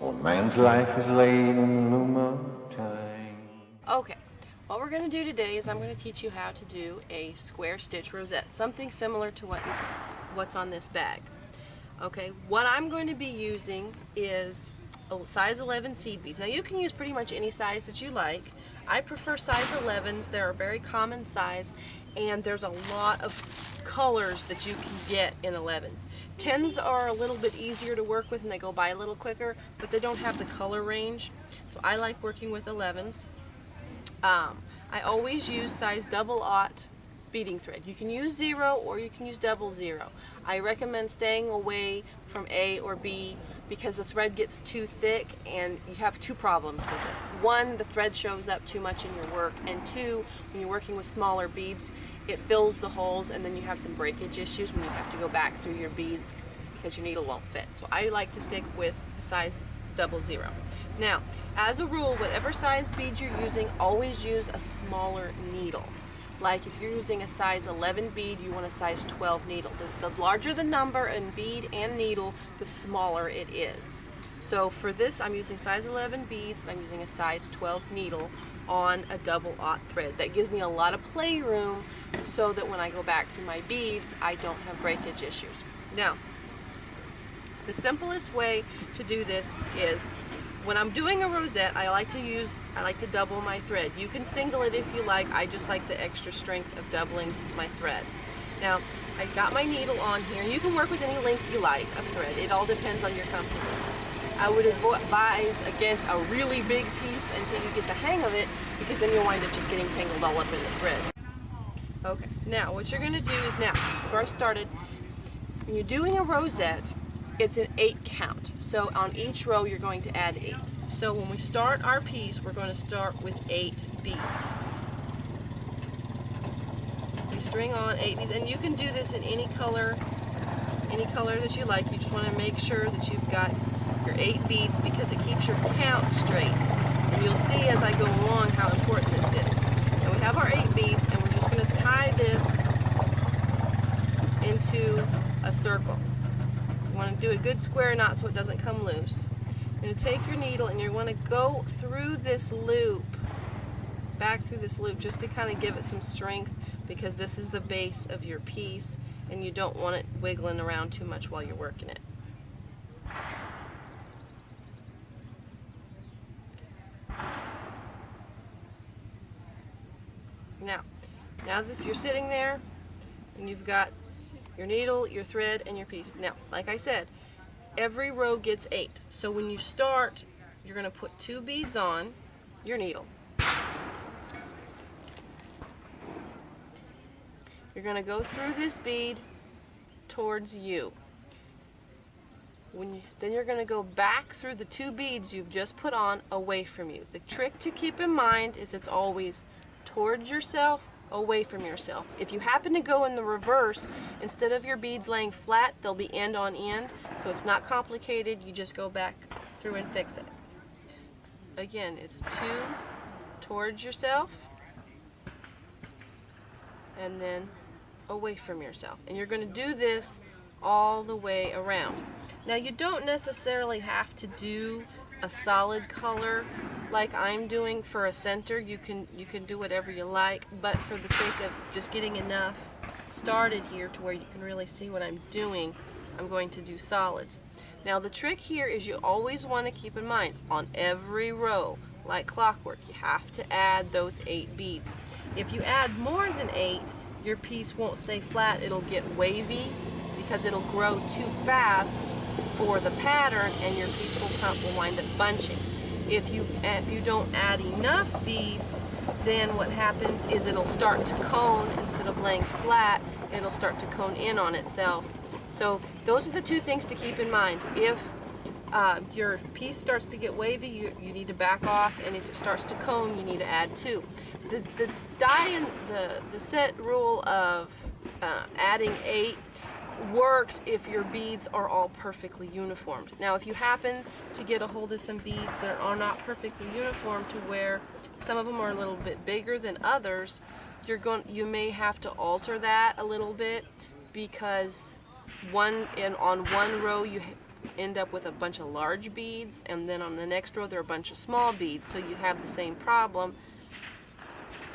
One man's life is laid in the loom of time. Okay, what we're going to do today is I'm going to teach you how to do a square stitch rosette, something similar to what's on this bag. Okay, what I'm going to be using is a size 11 seed beads. Now you can use pretty much any size that you like. I prefer size 11s. They're a very common size, and there's a lot of colors that you can get in 11s. 10s are a little bit easier to work with and they go by a little quicker, but they don't have the color range. So I like working with 11s. I always use size double aught beading thread. You can use 0 or you can use double 0. I recommend staying away from A or B because the thread gets too thick and you have two problems with this. One, the thread shows up too much in your work, and two, when you're working with smaller beads, it fills the holes and then you have some breakage issues when you have to go back through your beads because your needle won't fit. So I like to stick with size double 0. Now, as a rule, whatever size bead you're using, always use a smaller needle. Like if you're using a size 11 bead, you want a size 12 needle. The larger the number in bead and needle, the smaller it is. So for this, I'm using size 11 beads and I'm using a size 12 needle on a double aught thread. That gives me a lot of play room so that when I go back through my beads, I don't have breakage issues. Now, the simplest way to do this is when I'm doing a rosette, I like to double my thread. You can single it if you like. I just like the extra strength of doubling my thread. Now, I got my needle on here. You can work with any length you like of thread. It all depends on your comfort. I would advise against a really big piece until you get the hang of it, because then you'll wind up just getting tangled all up in the thread. Okay, now what you're gonna do is, now, before I started, when you're doing a rosette, it's an 8 count. So on each row you're going to add 8. So when we start our piece, we're going to start with 8 beads. You string on 8 beads, and you can do this in any color that you like. You just want to make sure that you've got your 8 beads because it keeps your count straight. And you'll see as I go along how important this is. Now we have our 8 beads, and we're just going to tie this into a circle. You want to do a good square knot so it doesn't come loose. You're going to take your needle and you want to go through this loop, back through this loop, just to kind of give it some strength, because this is the base of your piece and you don't want it wiggling around too much while you're working it. Now that you're sitting there and you've got your needle, your thread, and your piece. Now, like I said, every row gets 8. So when you start, you're going to put 2 beads on your needle. You're going to go through this bead towards you. Then you're going to go back through the 2 beads you've just put on away from you. The trick to keep in mind is it's always towards yourself, away from yourself. If you happen to go in the reverse, instead of your beads laying flat, they'll be end on end, so it's not complicated. You just go back through and fix it. Again, it's 2 towards yourself and then away from yourself. And you're going to do this all the way around. Now, you don't necessarily have to do a solid color like I'm doing for a center. You can do whatever you like, but for the sake of just getting enough started here to where you can really see what I'm doing, I'm going to do solids. Now the trick here is you always want to keep in mind, on every row, like clockwork, you have to add those 8 beads. If you add more than 8, your piece won't stay flat, it'll get wavy because it'll grow too fast for the pattern and your piece will wind up bunching. If you don't add enough beads, then what happens is it'll start to cone. Instead of laying flat, it'll start to cone in on itself. So those are the 2 things to keep in mind. If your piece starts to get wavy, you need to back off, and if it starts to cone, you need to add 2. The set rule of adding 8 works if your beads are all perfectly uniformed. Now, if you happen to get a hold of some beads that are not perfectly uniform, to where some of them are a little bit bigger than others, you may have to alter that a little bit, because on one row end up with a bunch of large beads, and then on the next row there are a bunch of small beads, so you have the same problem.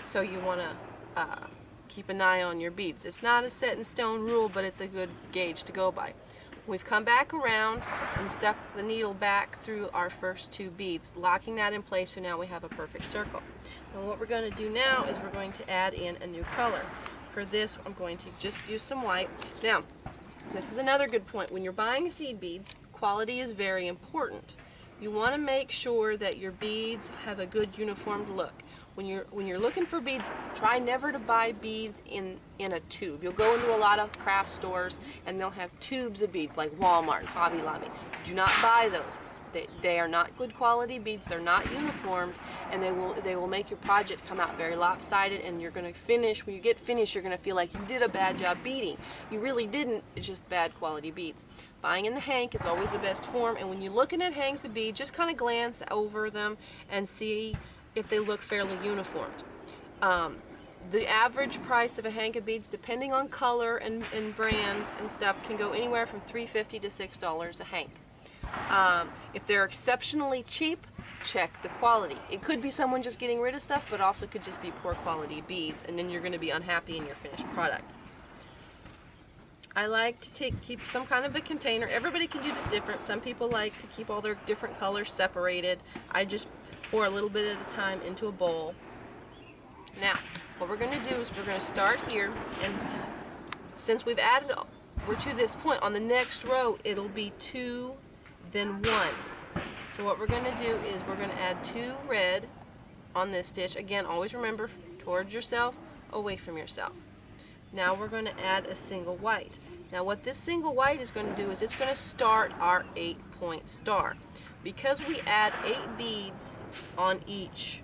So you want to keep an eye on your beads. It's not a set in stone rule, but it's a good gauge to go by. We've come back around and stuck the needle back through our first 2 beads, locking that in place, so now we have a perfect circle. And what we're going to do now is we're going to add in a new color. For this, I'm going to just use some white. Now, this is another good point. When you're buying seed beads, quality is very important. You want to make sure that your beads have a good uniformed look. When you're looking for beads, try never to buy beads in a tube. You'll go into a lot of craft stores and they'll have tubes of beads like Walmart and Hobby Lobby. Do not buy those. They are not good quality beads. They're not uniformed, and they will make your project come out very lopsided, and you're going to finish. When you get finished, you're going to feel like you did a bad job beading. You really didn't. It's just bad quality beads. Buying in the hank is always the best form, and when you're looking at hanks of beads, just kind of glance over them and see if they look fairly uniformed. The average price of a hank of beads, depending on color and brand and stuff, can go anywhere from $3.50 to $6 a hank. If they're exceptionally cheap, check the quality. It could be someone just getting rid of stuff, but also could just be poor quality beads, and then you're going to be unhappy in your finished product. I like to keep some kind of a container. Everybody can do this different. Some people like to keep all their different colors separated. I just pour a little bit at a time into a bowl. Now, what we're going to do is we're going to start here, and since we're to this point, on the next row it'll be 2, then 1. So what we're going to do is we're going to add 2 red on this stitch. Again, always remember, towards yourself, away from yourself. Now we're going to add a single white. Now what this single white is going to do is it's going to start our 8-point star. Because we add 8 beads on each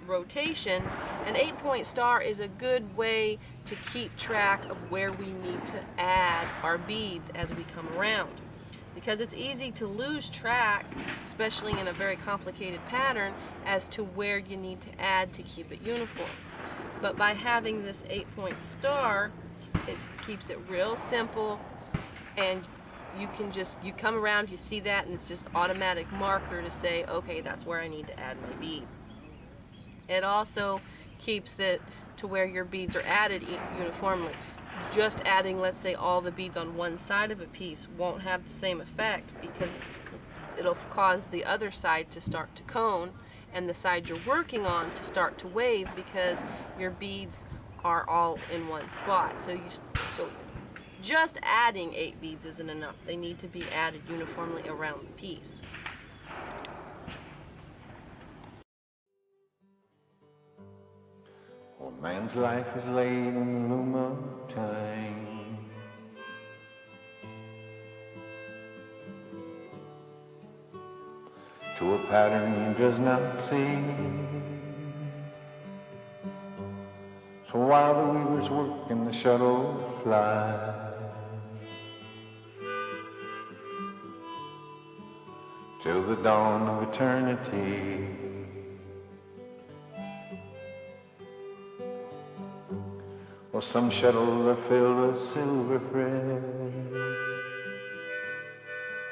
rotation, an 8-point star is a good way to keep track of where we need to add our beads as we come around. Because it's easy to lose track, especially in a very complicated pattern, as to where you need to add to keep it uniform. But by having this 8-point star, it keeps it real simple, and you come around, you see that, and it's just automatic marker to say, okay, that's where I need to add my bead. It also keeps it to where your beads are added uniformly. Just adding, let's say, all the beads on one side of a piece won't have the same effect, because it'll cause the other side to start to cone and the side you're working on to start to wave, because your beads are all in one spot. So just adding 8 beads isn't enough. They need to be added uniformly around the piece. Well, man's life is laid in the loom of time. To a pattern he does not see. So while the weavers work and the shuttle flies, till the dawn of eternity, well, some shuttles are filled with silver thread,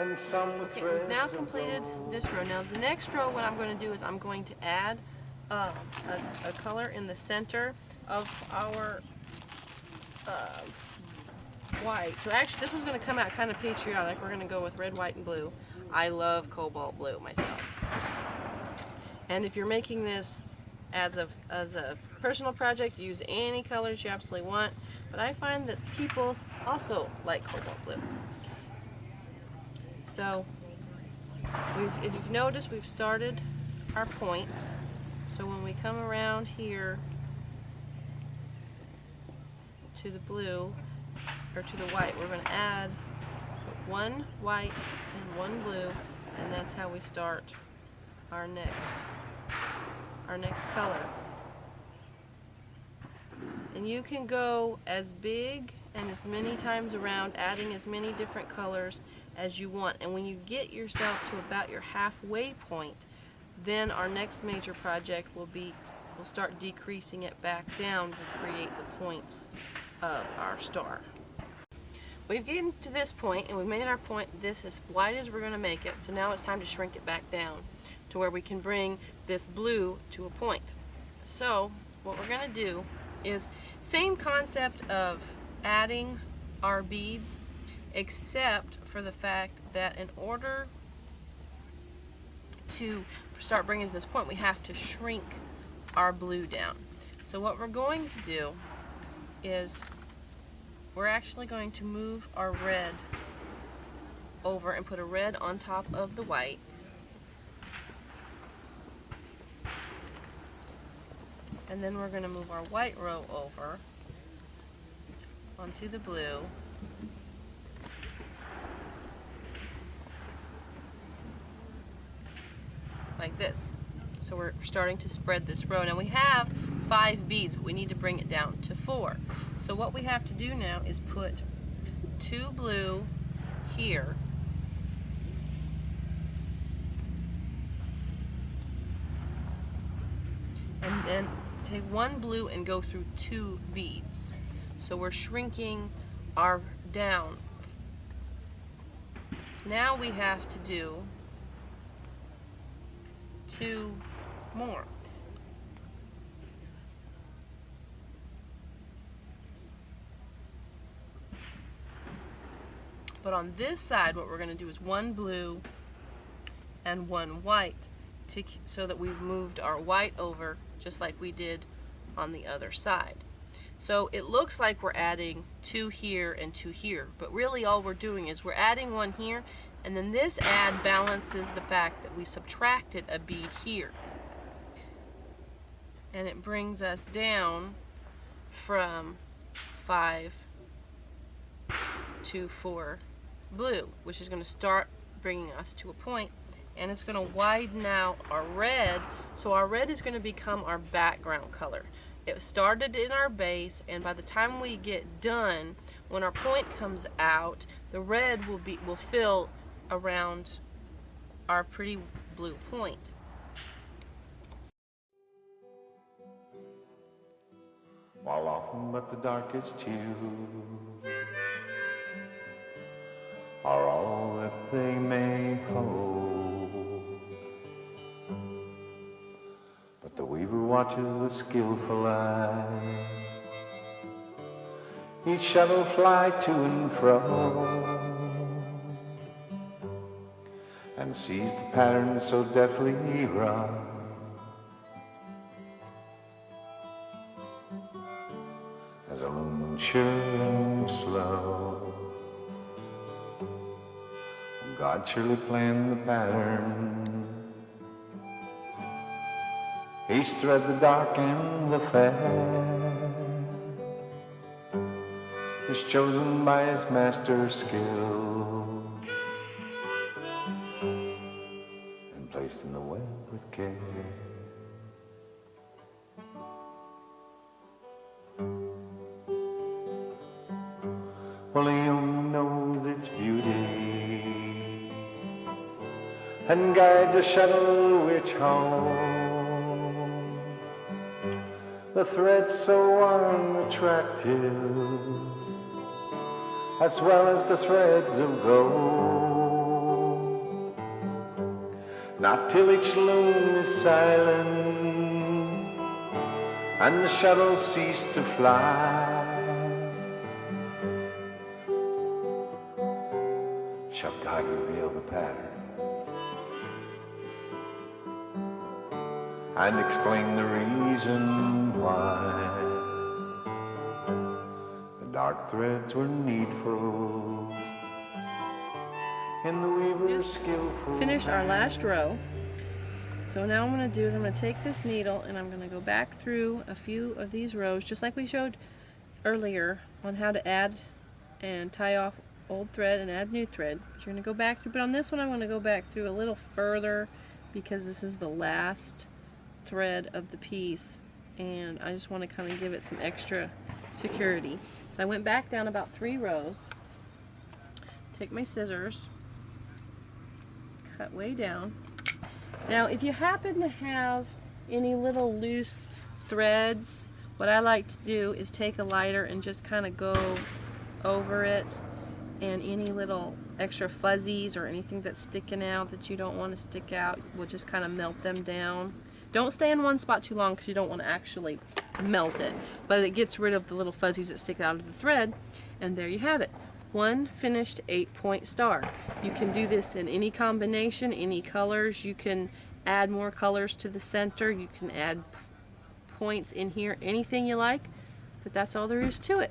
and some with Okay, we've now completed this row. Now the next row, what I'm going to do is I'm going to add a color in the center of our white. So actually this one's going to come out kind of patriotic. We're going to go with red, white, and blue. I love cobalt blue myself. And if you're making this as a personal project, use any colors you absolutely want. But I find that people also like cobalt blue. So if you've noticed, we've started our points. So when we come around here to the blue, or to the white, we're going to add 1 white and 1 blue, and that's how we start our next color. And you can go as big and as many times around, adding as many different colors as you want. And when you get yourself to about your halfway point, then our next major project will start decreasing it back down to create the points of our star. we've gotten to this point and we've made our point this as wide as we're going to make it. So now it's time to shrink it back down to where we can bring this blue to a point. So what we're going to do is same concept of adding our beads, except for the fact that in order to start bringing it to this point, we have to shrink our blue down. So what we're going to do is we're actually going to move our red over and put a red on top of the white. And then we're going to move our white row over onto the blue. Like this. So we're starting to spread this row. Now we have 5 beads, but we need to bring it down to 4. So what we have to do now is put 2 blue here, and then take 1 blue and go through 2 beads. So we're shrinking our down. Now we have to do 2 more. But on this side, what we're going to do is 1 blue and 1 white, so that we've moved our white over just like we did on the other side. So it looks like we're adding 2 here and 2 here, but really all we're doing is we're adding 1 here, and then this add balances the fact that we subtracted a bead here. And it brings us down from 5 to 4 blue, which is going to start bringing us to a point, and it's going to widen out our red, so our red is going to become our background color. It started in our base, and by the time we get done, when our point comes out, the red will fill around our pretty blue point. While often but the darkest hues are all that they may hold, but the weaver watches with skillful eye each shuttle fly to and fro, and sees the pattern so deftly wrought as a loom sure and slow. God surely planned the pattern, each thread the dark and the fair is chosen by his master's skill and placed in the web with care. Well, he only knows its beauty and guides a shuttle which home the thread so unattractive, as well as the threads of gold. Not till each loom is silent and the shuttle cease to fly shall God reveal the pattern and explain the reason why the dark threads were needful in the weaver's skillful. Finished our last row. So now what I'm going to do is I'm going to take this needle and I'm going to go back through a few of these rows, just like we showed earlier on how to add and tie off old thread and add new thread. But you're going to go back through, but on this one I'm going to go back through a little further because this is the last thread of the piece and I just want to kind of give it some extra security. So I went back down about 3 rows, take my scissors, cut way down. Now if you happen to have any little loose threads, what I like to do is take a lighter and just kind of go over it and any little extra fuzzies or anything that's sticking out that you don't want to stick out, we'll just kind of melt them down. Don't stay in one spot too long because you don't want to actually melt it, but it gets rid of the little fuzzies that stick out of the thread, and there you have it. One finished 8-point star. You can do this in any combination, any colors. You can add more colors to the center. You can add points in here, anything you like, but that's all there is to it.